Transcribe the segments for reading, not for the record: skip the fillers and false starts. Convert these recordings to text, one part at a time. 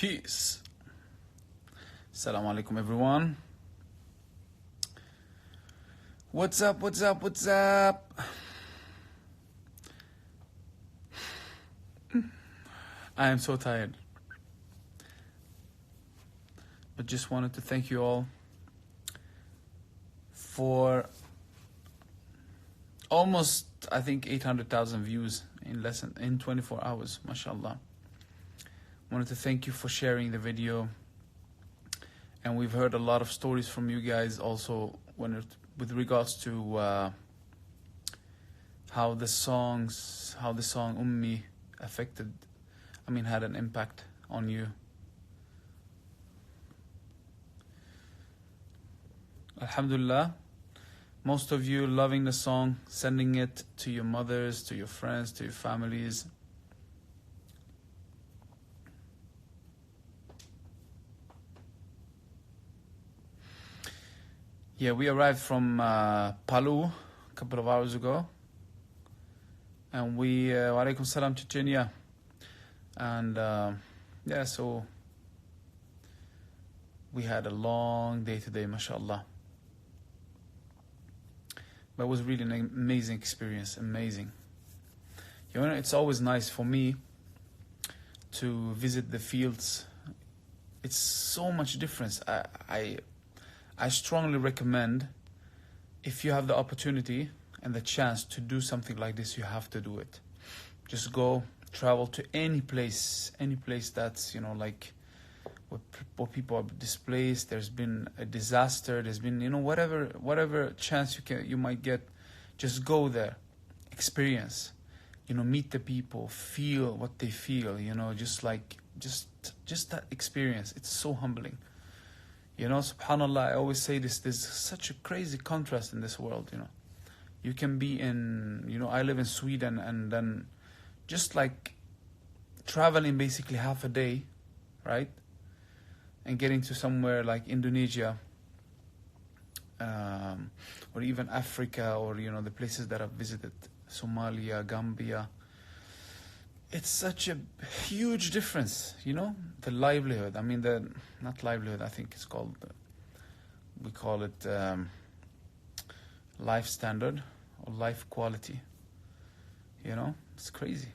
Peace. Assalamu alaikum, everyone. What's up? What's up? What's up? I am so tired. But just wanted to thank you all for almost, I think, 800,000 views in 24 hours, mashallah. Wanted to thank you for sharing the video. And we've heard a lot of stories from you guys also with regards to how the song Ummi had an impact on you. Alhamdulillah, most of you loving the song, sending it to your mothers, to your friends, to your families. Yeah, we arrived from Palu a couple of hours ago. And we, wa alaikum salam, Chechnya. And yeah, so we had a long day today, mashallah. But it was really an amazing experience, amazing. You know, it's always nice for me to visit the fields. It's so much difference. I strongly recommend, if you have the opportunity and the chance to do something like this, you have to do it. Just go, travel to any place that's, like where people are displaced, there's been a disaster, there's been, whatever chance you might get, just go there, experience, meet the people, feel what they feel, just that experience. It's so humbling. Subhanallah, I always say this, there's such a crazy contrast in this world, You can be in, I live in Sweden, and then just like traveling basically half a day, right? And getting to somewhere like Indonesia, or even Africa, or, the places that I've visited, Somalia, Gambia. It's such a huge difference, the livelihood. Not livelihood, I think it's called, we call it life standard or life quality. It's crazy.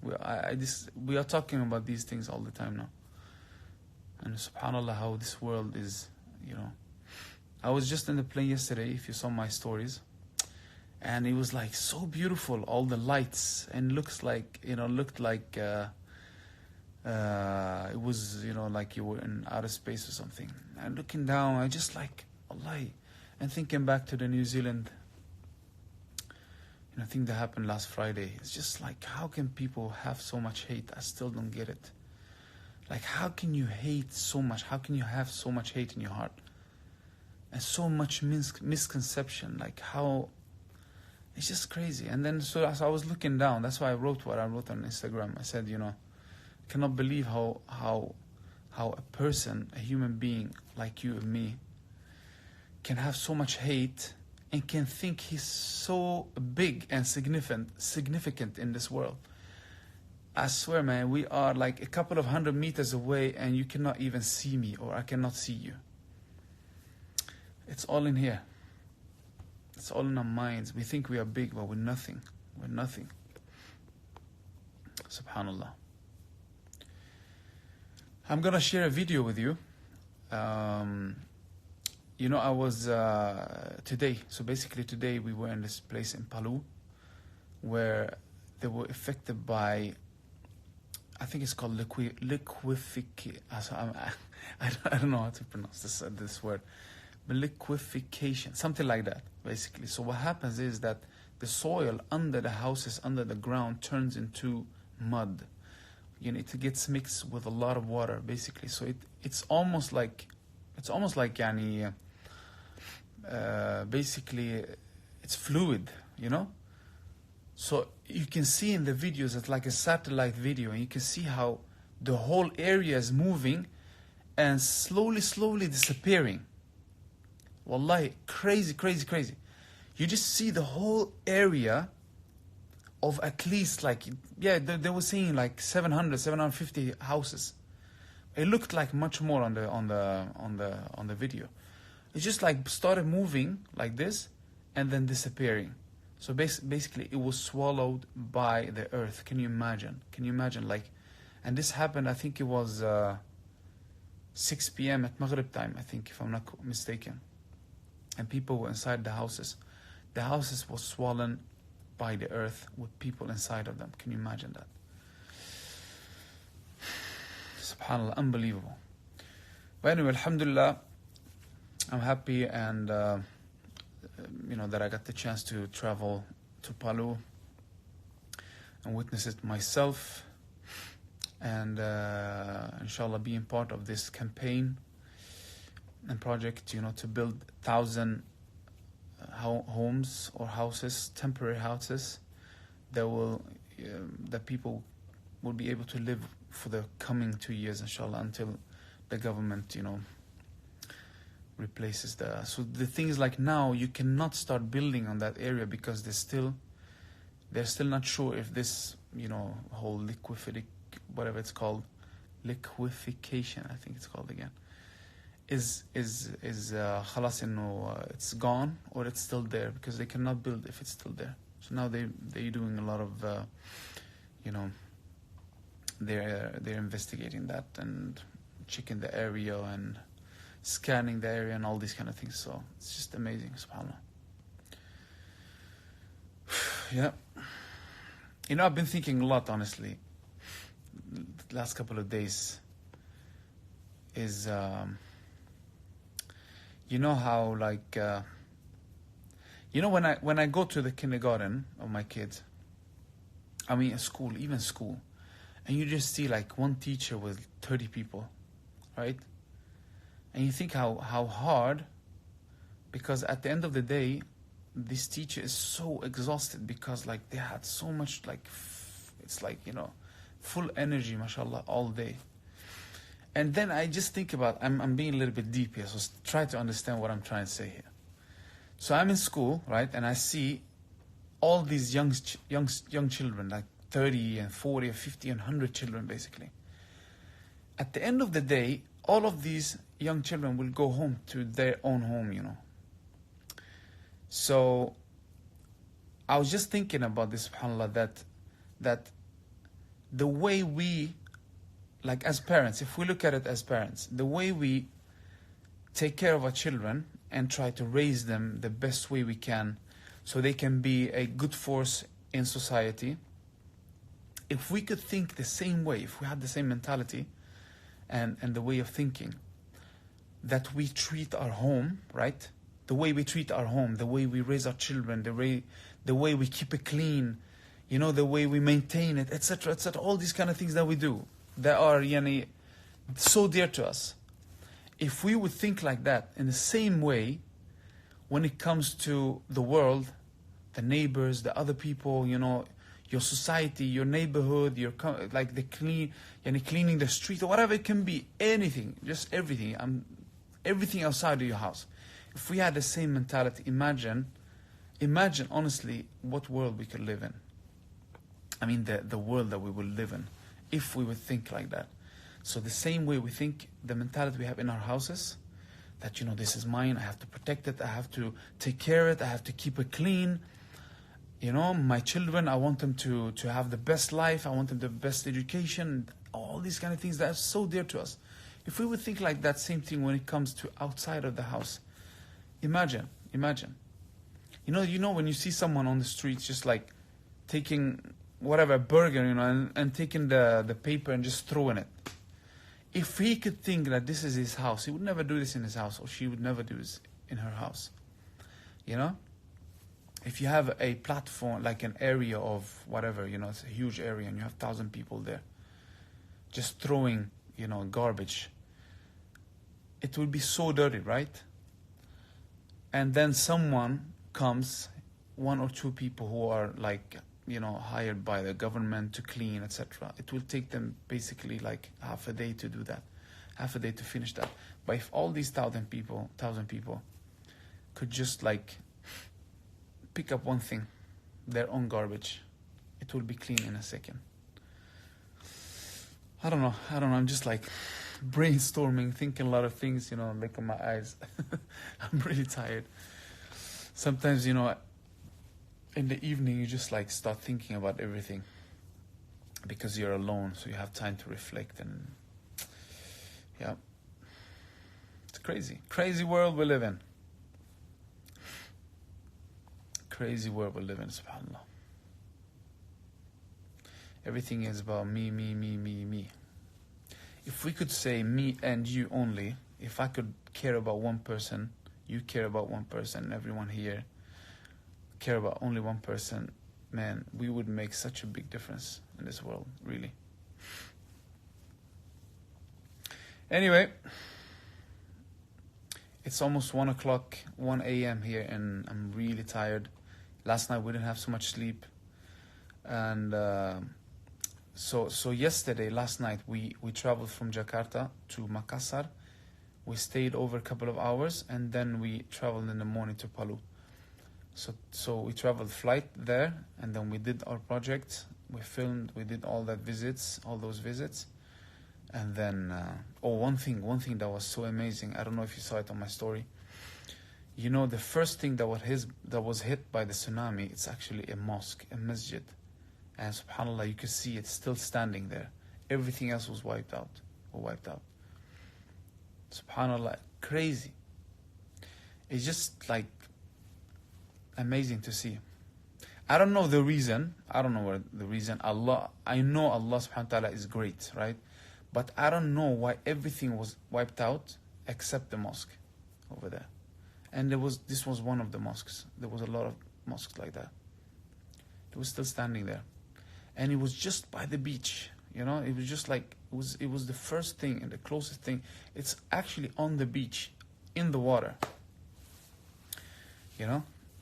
We are talking about these things all the time now. And subhanallah, how this world is, I was just in the plane yesterday, if you saw my stories. And it was like so beautiful, all the lights, and looked like it was, like you were in outer space or something. And looking down, I just like, Allah, and thinking back to the New Zealand, thing that happened last Friday. It's just like, how can people have so much hate? I still don't get it. Like, how can you hate so much? How can you have so much hate in your heart? And so much misconception, like how... It's just crazy. And then, so as I was looking down, that's why I wrote what I wrote on Instagram. I said, I cannot believe how a person, a human being like you and me, can have so much hate and can think he's so big and significant in this world. I swear, man, we are like a couple of 100 meters away and you cannot even see me, or I cannot see you. It's all in here. It's all in our minds. We think we are big, but we're nothing. We're nothing. Subhanallah. I'm gonna share a video with you. I was today. So basically today we were in this place in Palu, where they were affected by, I think it's called liquefaction. I don't know how to pronounce this word. But liquefaction, something like that, basically. So what happens is that the soil under the houses, under the ground, turns into mud. It gets mixed with a lot of water, basically. So it's almost like basically it's fluid, So you can see in the videos, it's like a satellite video, and you can see how the whole area is moving and slowly disappearing. Wallahi, crazy. You just see the whole area of at least they were saying like 750 houses It looked like much more on the video. It just like started moving like this and then disappearing. So basically it was swallowed by the earth. Can you imagine? Can you imagine, like, and this happened, I think it was 6 p.m. at Maghrib time, I think, if I'm not mistaken. And people were inside the houses. The houses were swollen by the earth with people inside of them. Can you imagine that? SubhanAllah, unbelievable. But anyway, alhamdulillah, I'm happy and that I got the chance to travel to Palu and witness it myself, and inshallah being part of this campaign and project, to build 1,000 homes or houses, temporary houses that people will be able to live for the coming 2 years, inshallah, until the government, replaces so the thing is, like, now you cannot start building on that area because they're still not sure if this, whole whatever it's called, liquefaction, I think it's called again, is خلاص انه it's gone or it's still there, because they cannot build if it's still there. So now they're doing a lot of they're investigating that and checking the area and scanning the area and all these kind of things. So it's just amazing, subhanAllah. Yeah. I've been thinking a lot, honestly, the last couple of days is, how, like, when I go to the kindergarten of my kids, I mean, even school, and you just see like one teacher with 30 people, right? And you think how hard, because at the end of the day, this teacher is so exhausted because, like, they had so much, like, it's like, full energy, mashallah, all day. And then I just think about, I'm being a little bit deep here, so try to understand what I'm trying to say here. So I'm in school, right, and I see all these young children, like 30 and 40 and 50 and 100 children, basically. At the end of the day, all of these young children will go home to their own home, So I was just thinking about this, subhanAllah, that the way we, like, as parents, if we look at it as parents, the way we take care of our children and try to raise them the best way we can so they can be a good force in society, if we could think the same way, if we had the same mentality and the way of thinking that we treat our home, right? The way we treat our home, the way we raise our children, the way we keep it clean, the way we maintain it, etc., etc., all these kind of things that we do, that are so dear to us. If we would think like that in the same way when it comes to the world, the neighbors, the other people, your society, your neighborhood, like cleaning the street or whatever it can be, anything, just everything, everything outside of your house. If we had the same mentality, imagine honestly what world we could live in. I mean, the world that we will live in, if we would think like that. So the same way we think, the mentality we have in our houses, that, this is mine, I have to protect it, I have to take care of it, I have to keep it clean. My children, I want them to have the best life, I want them the best education, all these kind of things that are so dear to us. If we would think like that same thing when it comes to outside of the house, imagine. When you see someone on the streets just like taking whatever, burger, and taking the paper and just throwing it. If he could think that this is his house, he would never do this in his house, or she would never do this in her house. If you have a platform, like an area of whatever, it's a huge area and you have 1,000 people there just throwing, garbage, it will be so dirty, right? And then someone comes, one or two people who are like, hired by the government to clean, etc. It will take them basically like half a day to do that, half a day to finish that. But if all these 1,000 people could just like pick up one thing, their own garbage, it will be clean in a second. I don't know. I'm just like, brainstorming, thinking a lot of things, look at my eyes. I'm really tired. Sometimes, in the evening, you just like start thinking about everything because you're alone, so you have time to reflect. And yeah, it's crazy world we live in. Crazy world we live in, subhanAllah. Everything is about me, me, me, me, me. If we could say me and you only, if I could care about one person, you care about one person, everyone here care about only one person, man, we would make such a big difference in this world, really. Anyway, it's almost 1 o'clock, 1 a.m. here, and I'm really tired. Last night we didn't have so much sleep. And so last night, we traveled from Jakarta to Makassar. We stayed over a couple of hours, and then we traveled in the morning to Palu. So we traveled flight there, and then we did our project. We filmed, we did all those visits. And then, one thing that was so amazing, I don't know if you saw it on my story. The first thing that was hit by the tsunami, it's actually a mosque, a masjid. And subhanAllah, you could see it still standing there. Everything else was wiped out. Subhanallah, crazy. It's just like amazing to see. I don't know the reason. I know Allah subhanahu wa ta'ala is great, right? But I don't know why everything was wiped out except the mosque over there. And this was one of the mosques. There was a lot of mosques like that. It was still standing there. And it was just by the beach, it was just like, it was the first thing and the closest thing. It's actually on the beach, in the water,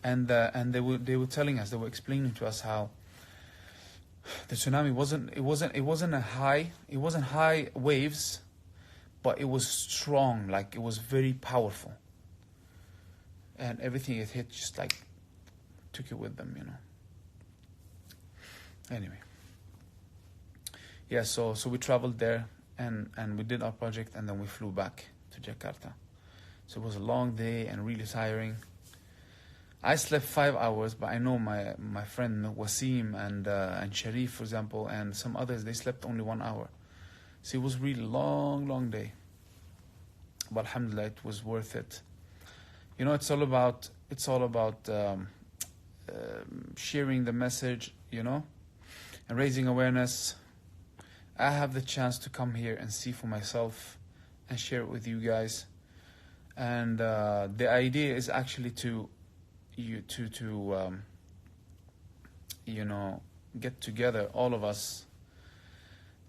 and they were telling us, they were explaining to us how the tsunami wasn't high waves, but it was strong, like it was very powerful. And everything it hit just like took it with them, Anyway, yeah, so we traveled there and we did our project, and then we flew back to Jakarta. So it was a long day and really tiring. I slept 5 hours, but I know my friend Wasim and Sharif, for example, and some others, they slept only 1 hour. So it was really long day. But alhamdulillah, it was worth it. It's all about sharing the message, and raising awareness. I have the chance to come here and see for myself and share it with you guys. And the idea is actually to get together, all of us,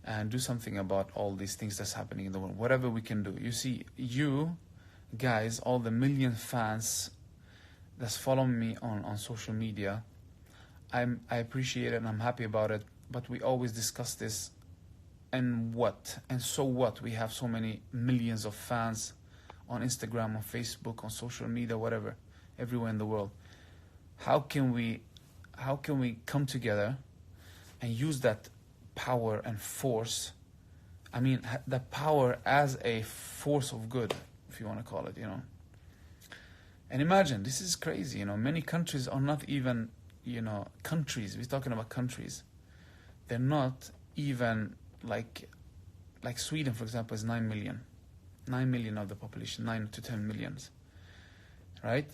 and do something about all these things that's happening in the world, whatever we can do. You see, you guys, all the million fans that's following me on social media, I appreciate it and I'm happy about it. But we always discuss this, and so what? We have so many millions of fans on Instagram, on Facebook, on social media, whatever, everywhere in the world. How can we come together and use that power and force? I mean, the power as a force of good, if you want to call it, And imagine, this is crazy, many countries are not even, countries, we're talking about countries. They're not even like Sweden, for example, is 9 million. 9 million of the population, 9 to 10 millions, right?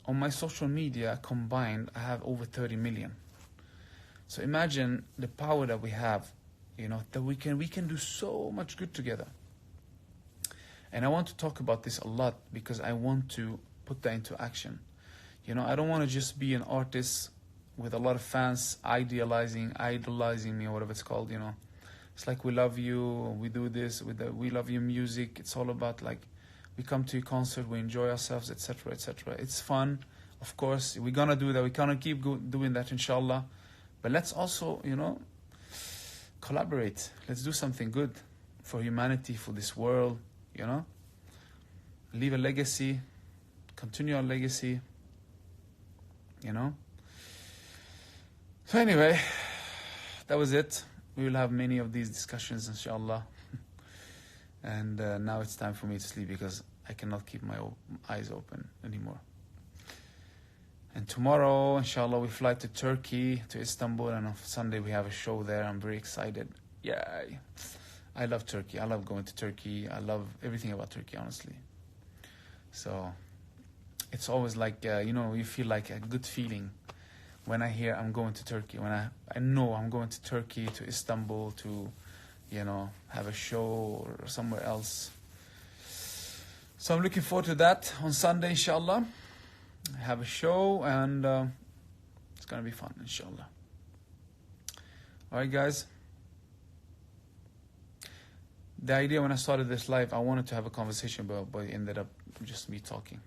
On my social media combined, I have over 30 million. So imagine the power that we have, that we can do so much good together. And I want to talk about this a lot because I want to put that into action. I don't want to just be an artist with a lot of fans idolizing me, or whatever it's called, It's like, we love you, we do this, we love your music. It's all about, like, we come to a concert, we enjoy ourselves, etc., etc. It's fun, of course. We're going to do that. We're going to keep doing that, inshallah. But let's also, collaborate. Let's do something good for humanity, for this world, Leave a legacy, continue our legacy, So anyway, that was it. We will have many of these discussions, inshallah. And now it's time for me to sleep because I cannot keep my eyes open anymore. And tomorrow, inshallah, we fly to Turkey, to Istanbul, and on Sunday we have a show there. I'm very excited. Yeah, I love Turkey. I love going to Turkey. I love everything about Turkey, honestly. So it's always like, you feel like a good feeling when I hear I'm going to Turkey. When I know I'm going to Turkey, to Istanbul, to, have a show or somewhere else. So I'm looking forward to that on Sunday, inshallah. I have a show and it's going to be fun, inshallah. Alright, guys. The idea when I started this live, I wanted to have a conversation, but it ended up just me talking.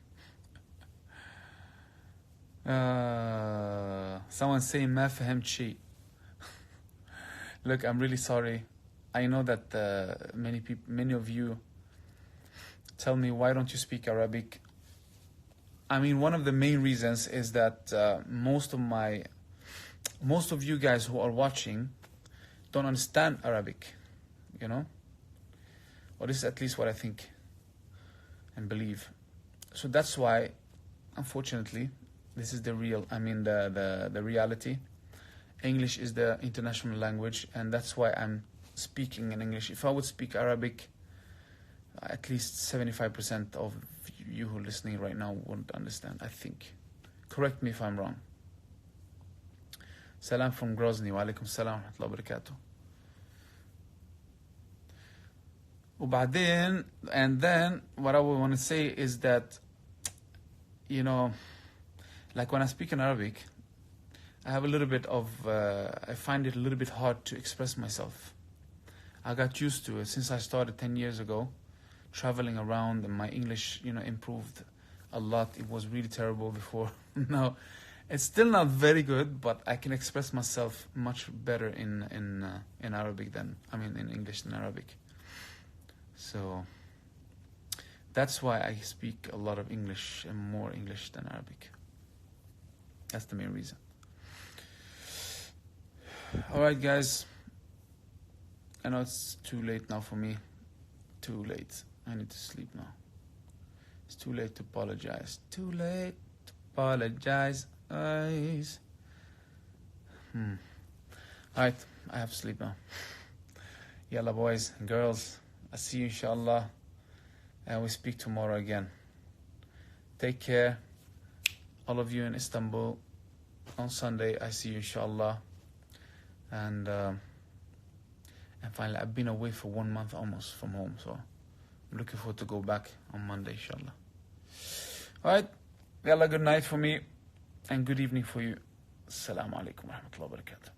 Someone saying ما فهمت شيء. Look, I'm really sorry. I know that many of you tell me, why don't you speak Arabic? I mean, one of the main reasons is that most of you guys who are watching don't understand Arabic, Or this is at least what I think and believe. So that's why, unfortunately, this is the reality. English is the international language, and that's why I'm speaking in English. If I would speak Arabic, at least 75% of you who are listening right now wouldn't understand, I think. Correct me if I'm wrong. Salam from Grozny. Wa alaikum salam wa rahmatullahi wa barakatuh. And then what I would want to say is that, like when I speak in Arabic, I have a little bit of, I find it a little bit hard to express myself. I got used to it since I started 10 years ago, traveling around, and my English, improved a lot. It was really terrible before. Now, it's still not very good, but I can express myself much better in Arabic in English than Arabic. So that's why I speak a lot of English and more English than Arabic. That's the main reason. Alright, guys. I know it's too late now for me. Too late. I need to sleep now. It's too late to apologize. Too late to apologize. Alright, I have to sleep now. Yalla, boys and girls. I'll see you, inshallah. And we speak tomorrow again. Take care. All of you in Istanbul. On Sunday, I see you, inshallah. And finally, I've been away for 1 month almost from home. So I'm looking forward to go back on Monday, inshallah. Alright. Yalla, good night for me. And good evening for you. Assalamu alaikum wa rahmatullahi wa barakatuh.